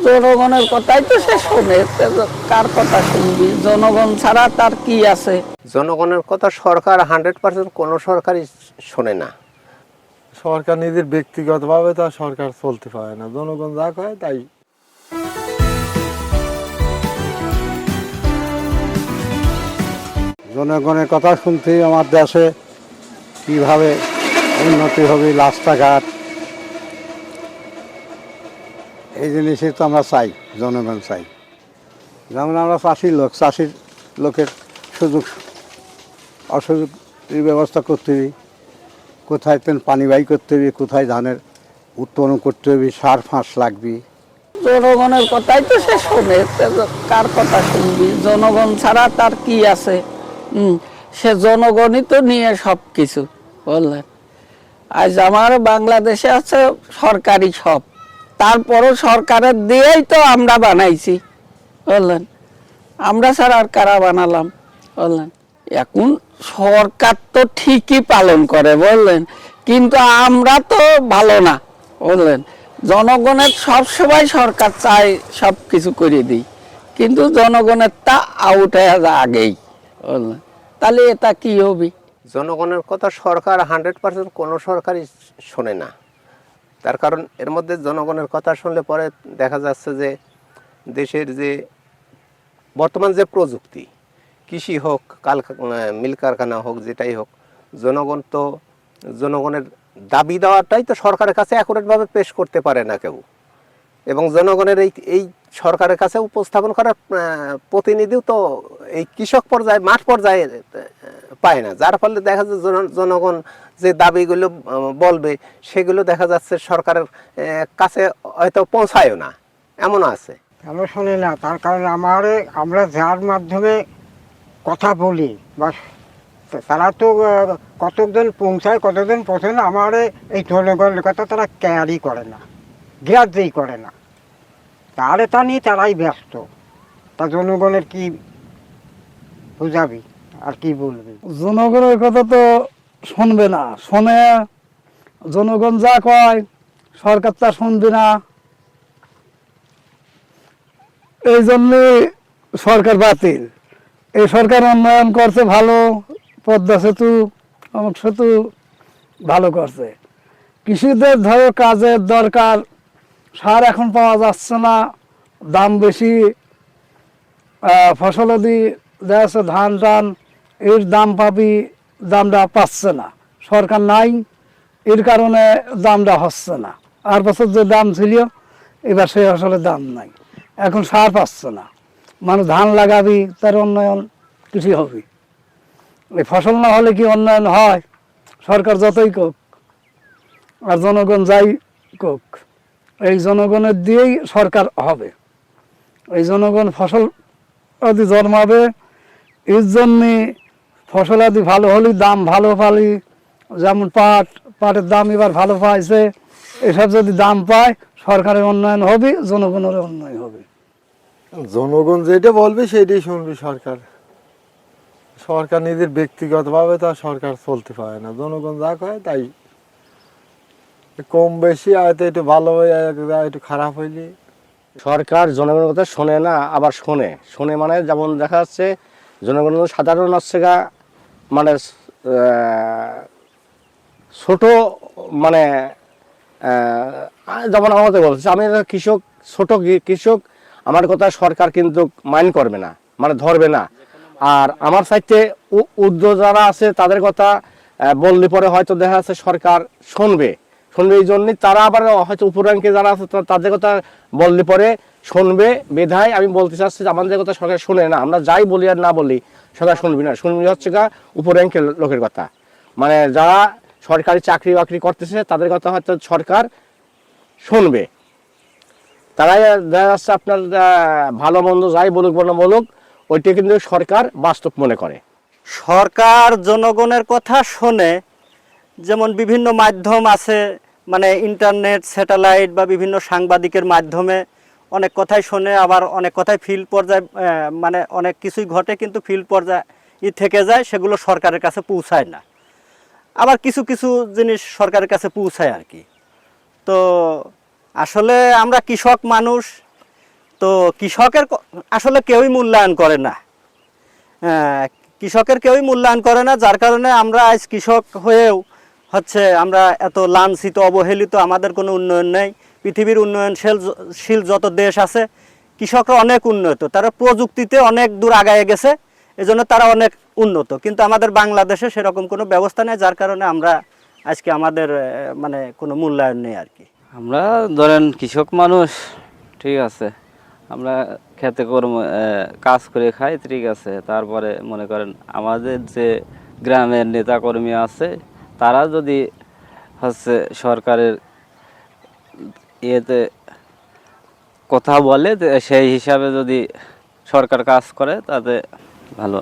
জনগণের কথাই তো সে শোনে, কার কথা শুনবি? জনগণ ছাড়া তার কি আছে? জনগণের কথা সরকার 100% কোনো সরকারই শোনে না। সরকার নিজের ব্যক্তিগতভাবে তো আর সরকার চলতে পারে না, জনগণ যা কয় তাই। জনগণের কথা শুনতেই আমার দেশে কিভাবে উন্নতি হবে, রাস্তাঘাট, এই জিনিসই তো আমরা চাই, জনগণ চাই। যেমন আমরা চাষির লোক, চাষির লোকের সুযোগ অসুযোগের ব্যবস্থা করতে হবে, কোথায় তেন পানি বাই করতে হবে, কোথায় ধানের উৎপাদন করতে হবে, সার ফাঁস লাগবে। জনগণের কথাই তো সে শোনে, কার কথা শুনবি? জনগণ ছাড়া তার কি আছে? সে জনগণই তো নিয়ে সব কিছু, বললেন। আজ আমার বাংলাদেশে আছে সরকারি সব, তারপরও সরকারের দিয়েই তো আমরা বানাইছি, বললেন। আমরা ছাড়া আর কারা বানালাম, বললেন। এখন সরকার তো ঠিকই পালন করে, বললেন, কিন্তু আমরা তো ভালো না, বললেন। জনগণের সবসময় সরকার চায় সব কিছু করে দিই, কিন্তু জনগণের তা আউট হয়ে যায় আগেই, বললেন। তাহলে এটা কি হবে? জনগণের কথা সরকার 100% কোনো সরকারই শোনে না। তার কারণ এর মধ্যে জনগণের কথা শুনলে পরে দেখা যাচ্ছে যে দেশের যে বর্তমান যে প্রযুক্তি, কৃষি হোক, মিল কারখানা হোক, যেটাই হোক, জনগণ তো জনগণের দাবি দেওয়াটাই তো সরকারের কাছে অ্যাকুরেটভাবে পেশ করতে পারে না কেউ। এবং জনগণের এই সরকারের কাছে উপস্থাপন করার প্রতিনিধিও তো এই কৃষক পর্যায়ে, মাঠ পর্যায়ে পায় না, যার ফলে দেখা যাচ্ছে জনগণ যে দাবিগুলো বলবে সেগুলো দেখা যাচ্ছে সরকারের কাছে হয়তো পৌঁছায়ও না, এমনও আছে। কেন শোনে না? তার কারণ আমরা যার মাধ্যমে কথা বলি বা তারা তো কতজন পৌঁছায়, কতজন পৌঁছায় না, আমার এই জনগণের কথা তারা কেয়ারই করে না, গ্রাহ্যই করে না। তাহলে তা নিয়ে তারাই ব্যস্ত। তা জনগণের কি বুঝাবি আর কি বলবি? জনগণের কথা তো শুনবে না, শোনে জনগণ যা কয় সরকার তা শুনবে না। এই জন্যে সরকার বাতিল। এই সরকার উন্নয়ন করছে ভালো, পদ্মা সেতু, অমুক সেতু ভালো করছে। কৃষিদের ধরো কাজের দরকার, সার এখন পাওয়া যাচ্ছে না, দাম বেশি, ফসলাদি দেখা যাচ্ছে ধান টান এর দাম পাবি, দামটা পাচ্ছে না, সরকার নাই, এর কারণে দামটা হচ্ছে না। আর বছর যে দাম ছিল এবার সেই ফসলের দাম নাই, এখন সার পাচ্ছে না, মানুষ ধান লাগাবি তার উন্নয়ন কৃষি হবে। এই ফসল না হলে কি উন্নয়ন হয়? সরকার যতই কোক আর জনগণ যাই কোক, এই জনগণের দিয়েই সরকার হবে। এই জনগণ ফসল আদি জন্মাবে, এর জন্যে ফসল আদি ভালো হলে দাম ভালো পালি, যেমন পাটের দাম এবার ভালো পাইছে, এসব যদি দাম পায় সরকারের উন্নয়ন হবে, জনগণের উন্নয়ন হবে। জনগণ যেটা বলবে সেইটাই শুনবে সরকার। সরকার নিজের ব্যক্তিগতভাবে তো আর সরকার চলতে পারে না, জনগণ যা কয় তাই। কম বেশি হয়তো একটু ভালো হয়ে একটু খারাপ হইলে। সরকার জনগণের কথা শোনে না, আবার শোনে মানে যেমন দেখা যাচ্ছে জনগণ সাধারণ হচ্ছে গা, মানে ছোট, মানে যেমন আমাদের বলছে, আমি কৃষক, ছোট কৃষক, আমার কথা সরকার কিন্তু মাইন্ড করবে না, মানে ধরবে না। আর আমার সাইডে উদ্যোগ যারা আছে তাদের কথা বললে পরে হয়তো দেখা যাচ্ছে সরকার শুনবে। এই জন্যই তারা আবার হয়তো উপরাঙ্কে যারা আছে তাদের কথা বললে পরে শুনবে বেধায়। আমি বলতে চাচ্ছি যে আমাদের কথা সরকার শোনে না, আমরা যাই বলি আর না বলি সরকার শুনবি না, শুনবি হচ্ছে গা উপরাঙ্কের লোকের কথা, মানে যারা সরকারি চাকরি বাকরি করতেছে তাদের কথা হয়তো সরকার শুনবে। তারাই দেখা যাচ্ছে আপনার ভালো মন্দ যাই বলুক না বলুক, ওইটা কিন্তু সরকার বাস্তব মনে করে। সরকার জনগণের কথা শোনে, যেমন বিভিন্ন মাধ্যম আছে, মানে ইন্টারনেট, স্যাটেলাইট বা বিভিন্ন সাংবাদিকের মাধ্যমে অনেক কথাই শোনে, আবার অনেক কথাই ফিল্ড পর্যায়ে, মানে অনেক কিছুই ঘটে কিন্তু ফিল্ড পর্যায়ে থেকে যায়, সেগুলো সরকারের কাছে পৌঁছায় না। আবার কিছু কিছু জিনিস সরকারের কাছে পৌঁছায় আর কি। তো আসলে আমরা কৃষক মানুষ, তো কৃষকের আসলে কেউই মূল্যায়ন করে না। কৃষকের কেউই মূল্যায়ন করে না, যার কারণে আমরা আজ কৃষক হয়েও হচ্ছে আমরা এত লাঞ্ছিত অবহেলিত, আমাদের কোনো উন্নয়ন নেই। পৃথিবীর উন্নয়নশীল যত দেশ আছে কৃষকরা অনেক উন্নত, তারা প্রযুক্তিতে অনেক দূর আগায় গেছে, এজন্য তারা অনেক উন্নত, কিন্তু আমাদের বাংলাদেশে সেরকম কোনো ব্যবস্থা নেই, যার কারণে আমরা আজকে আমাদের মানে কোনো মূল্যায়ন নেই আর কি। আমরা ধরেন কৃষক মানুষ, ঠিক আছে, আমরা খেতে কর্ম কাজ করে খাই, ঠিক আছে। তারপরে মনে করেন আমাদের যে গ্রামের নেতাকর্মী আছে তারা যদি হচ্ছে সরকারের ইয়েতে কথা বলে, সেই হিসাবে যদি সরকার কাজ করে তাতে ভালো।